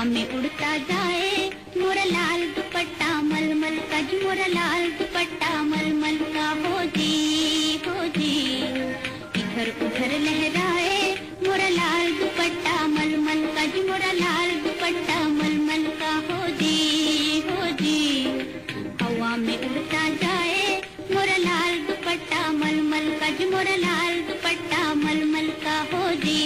में उड़ता जाए मोरा लाल दुपट्टा मलमल का जी मोरा लाल दुपट्टा मलमल का हो जी इधर उधर लहराए मोरा लाल दुपट्टा मलमल का जी मोरा लाल दुपट्टा मलमल का हो जी हवा में उड़ता जाए मोरा लाल दुपट्टा मलमल का जी मोरा लाल दुपट्टा मलमल का हो जी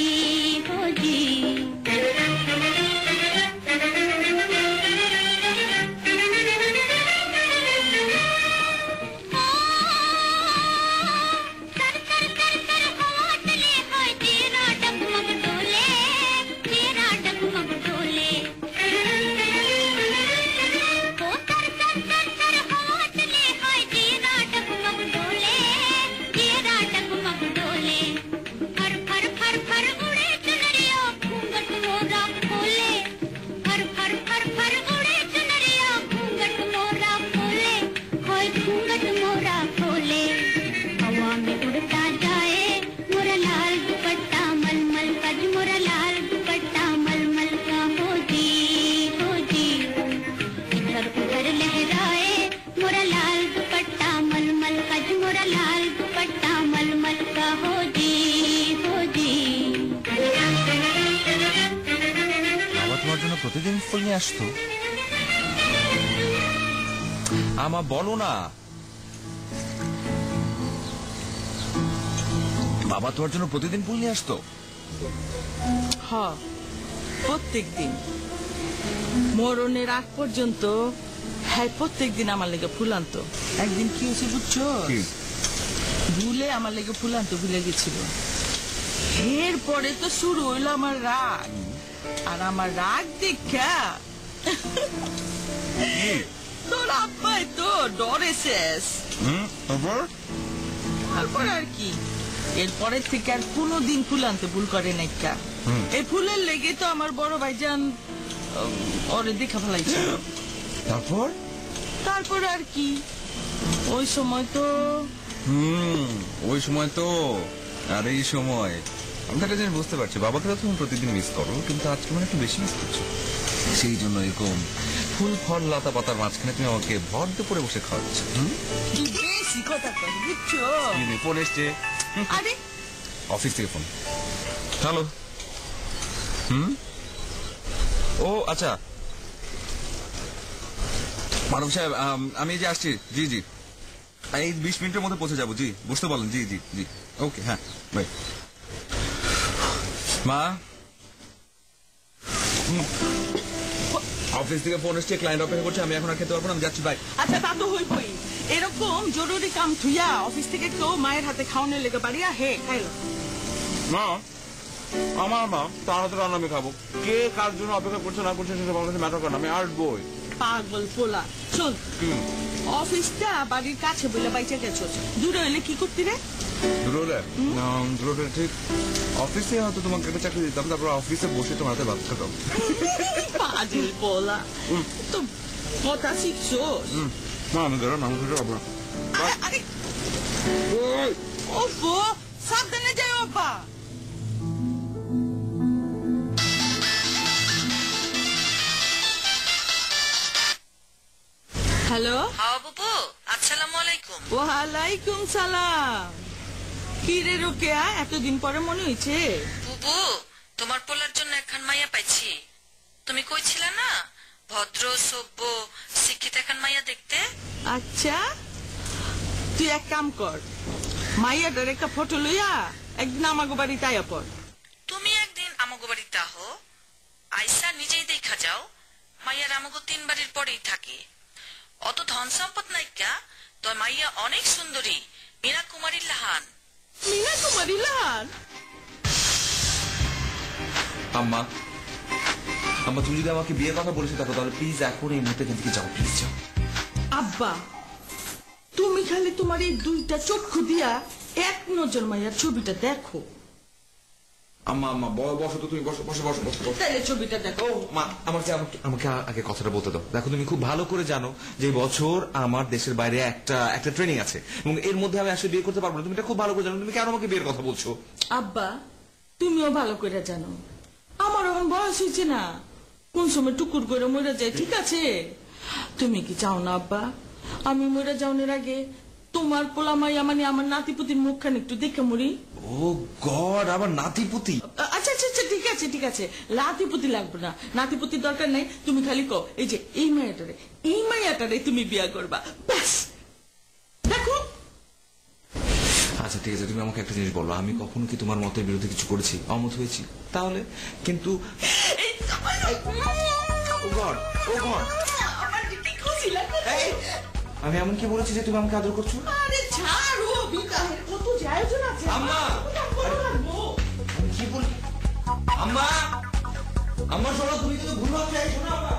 প্রতিদিন ফুল নিয়ে আসতো আমা বলো না বাবা তোমার জন্য প্রতিদিন ফুল নিয়ে আসতো হ্যাঁ প্রত্যেক দিন মরণের আগ পর্যন্ত হ্যাঁ প্রত্যেক দিন আমার লেগে ফুল আনতো একদিন কি হয়েছে বুঝছো ভুলে আমার লেগে ফুল আনতো ভুলে গেছিল এরপরে তো শুরু হইলো আমার রাগ আর আমার রাগ দেখা তোর আব্বাই তো ডরে শেষ তারপর আর কি এরপরের থেকে আর কোনোদিন ফুল আনতে ভুল করে নাই এই ফুলের লেগে তো আমার বড় ভাইজান ওরে দেখা ফেলাইছিল তারপর আর কি ওই সময় তো আর এই সময় আমি একটা জিনিস বুঝতে পারছি বাবাকে তো তুমি প্রতিদিন মিস করো কিন্তু আজকে মানে একটু বেশি মিস করছো সেই জন্য এরকম ফুল ফল লতা পাতার মাঝখানে তুমি আমাকে ভর দুপুরে বসে খাওয়াচ্ছ বেশি কথা বুঝছো ফোন এসছে আরে অফিস থেকে ফোন হ্যালো ও আচ্ছা মাধব সাহেব আমি যে আসছি জি এই 20 মিনিটের মধ্যে পৌঁছে যাবো জি বুঝতে পারলেন জি ওকে হ্যাঁ বাই মা অফিস থেকে ফোন এসছে ক্লায়েন্ট অপেক্ষা করছে আমি এখন আর খেতে পারবো না আমি যাচ্ছি বাই আচ্ছা তা তো হইবই এরকম জরুরি কাম থুইয়া অফিস থেকে কেউ মায়ের হাতে খাওয়ানোর লেগে বাড়িয়া খাইলো মা আমার মা তার হাতে রান্না আমি খাবো কে কার জন্য অপেক্ষা করছে না করছে সেটা আমার কাছে ম্যাটার করে না আমি আসবোই পাগল পোলা শোন অফিসটা বাড়ির কাছে বলে বাইচে গেছো দূরে হইলে কি করতি রে দূরে ঠিক অফিসে হয়তো তোমাকে একটা চাকরি দিতাম তারপর অফিসে বসে তোমার হাতে ভাত খেতাম পাগল পোলা তো কথা শিখছো মা আমি ধরো নাম খেতে পারবো না ওফো সাবধানে যাই বাবা হ্যালো বাবু আসসালামু আলাইকুম ওয়ালাইকুম সালাম কি রে রোকেয়া এতদিন পরে মনে হয়েছে বুবু তোমার পোলার জন্য একখান মাইয়া পাইছি তুমি কইছিলে না ভদ্র সভ্য শিক্ষিত একখান মাইয়া দেখতে আচ্ছা তুই এক কাম কর মাইয়াটার একটা ফটো লইয়া একদিন আমাগো বাড়িতে আয়া পর তুমি একদিন আমাগো বাড়িতে আহো আইসা নিজেই দেখা যাও মাইয়ার আমাগো 3 বাড়ির পরেই থাকে অত ধন সম্পদ নাইকা তোর মাইয়া অনেক সুন্দরী মীনা কুমারী লাহান আম্মা তুমি যদি আমাকে বিয়ের কথা বলেছো দেখো তাহলে প্লিজ এখন এই মুহূর্তে এখান থেকে যাও প্লিজ যাও আব্বা তুমি খালি তোমার এই দুইটা চক্ষু দিয়া এক নজর মাইয়ার ছবিটা দেখো আম্মা বসো তো তুমি বসো তাহলে ছবিটা দেখো মা আমাকে আগে কথাটা বলতে দাও দেখো তুমি খুব ভালো করে জানো যে বছর আমার দেশের বাইরে একটা ট্রেনিং আছে এবং এর মধ্যে আমি আসলে বিয়ে করতে পারবো না তুমি এটা খুব ভালো করে জানো তুমি কেন আমাকে বিয়ের কথা বলছো আব্বা তুমিও ভালো করে জানো আমার এখন বয়স হয়েছে না কোন সময় টুকুর করে মরে যায়, ঠিক আছে? তুমি কি চাও না আব্বা আমি মরে যাওয়ার আগে তোমার পোলা মাইয়া মানে আমার নাতিপুতির মুখখানে একটু দেখে মরি? ও গড, আবার নাতিপুতি? আচ্ছা আচ্ছা আচ্ছা, ঠিক আছে ঠিক আছে, নাতিপুতি লাগবে না, নাতিপুতির দরকার নেই। তুমি খালি কও এই যে এই মাইয়াটারে তুমি বিয়া করবা, ব্যাস। দেখো আচ্ছা ঠিক আছে, তুমি আমাকে একটা জিনিস বলো, আমি কখনো কি তোমার মতের বিরুদ্ধে কিছু করেছি, অমত হয়েছি? তাহলে কিন্তু ও গড, ও গড, আমি এমন কি বলেছি যে তুমি আমাকে আদর করছো? আরে ছাড়ো, বিকাশের কত আয়োজন আছে। আম্মা, আমি কি বলি? আম্মা, আম্মা শোনো, তুমি কিন্তু ভুল ভাবছো, শোনো আম্মা।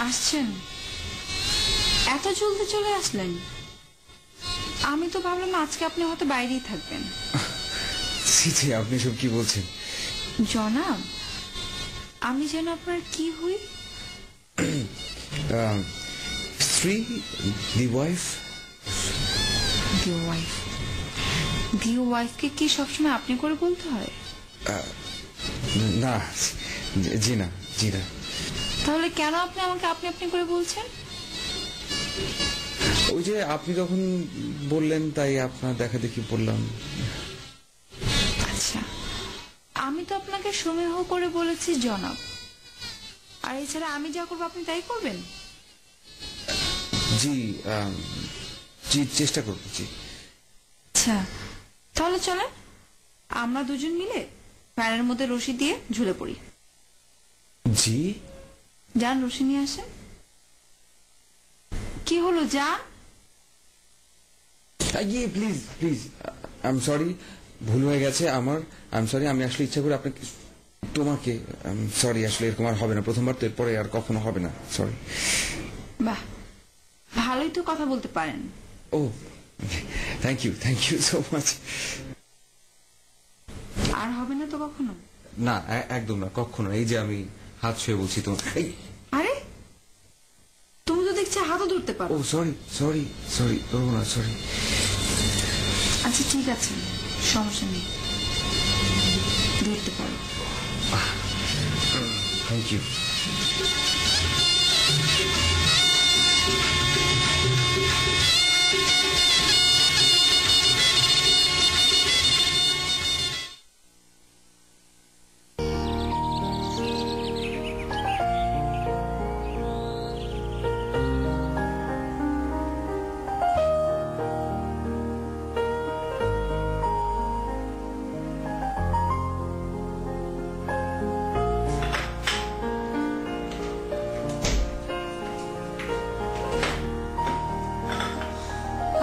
আসছেন? এত জলদি চলে আসলেন? আমি তো ভাবলাম আজকে আপনি হয়তো বাইরেই থাকবেন। ছি ছি, আপনি সব কি বলছেন? জনাব, আমি যেন আপনার কি হই? স্ত্রী, দি ওয়াইফ। দি ওয়াইফ? দি ওয়াইফকে কি সবসময় আপনি করে বলতে হয়? না, জি না, জি না। তাহলে কেন আপনি আমাকে আপনি আপনি করে বলছেন? ওই যে আপনি যখন বললেন তাই আপনার দেখা দেখি বললাম। আচ্ছা, আমি তো আপনাকে সমীহ করে বলেছি জনাব, আর এছাড়া আমি যা করবো আপনি তাই করবেন? জি, জি চেষ্টা করবো, জি। আচ্ছা, তাহলে চলেন আমরা দুজন মিলে ফ্যানের মধ্যে রশি দিয়ে ঝুলে পড়ি। জি? যান, রশি নিয়ে আসেন। কি হলো, যান। Please please, I am sorry, ভুল হয়ে গেছে আমার, আই এম সরি। আমি আসলে ইচ্ছা করে আপনাকে, তোমাকে, সরি, আসলে এরকম আর হবে না, প্রথমবার তো, এরপরে আর কখনো হবে না, সরি। বাহ, ভালোই তো কথা বলতে পারেন। ও, থ্যাংক ইউ সো মাচ। আর হবে না তো কখনো? না, একদম না, কখনো। এই যে আমি হাত ছুঁয়ে বলছি তো। আরে তুমি তো দেখছি হাতও ধরতে পারো। ও সরি, করবো না, সরি। আচ্ছা ঠিক আছে, সমস্যা নেই, ধরতে পারো। Thank you.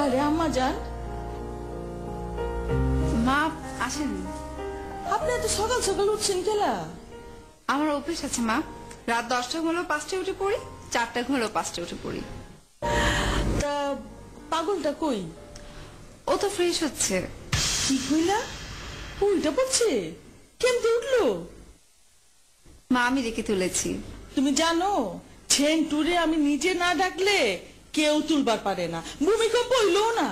আরে আম্মা যান, মা আসেন। আপনি এত সকাল সকাল উঠছেন কেলা? আমার অভ্যেস আছে মা, রাত 10টা ঘুমলেও 5টায় উঠে পড়ি, 4টা ঘুমলেও 5টায় উঠে পড়ি। তা পাগলটা কই? ও তো ফ্রেশ হচ্ছে। কি কইলা? উল্টা পড়ছে? কেমতে উঠলো? মা আমি রেখে তুলেছি। তুমি জানো, ছেন টুরে আমি নিজে না ডাকলে কেউ তুলবার পারে না, ভূমিকম্প হইলো না।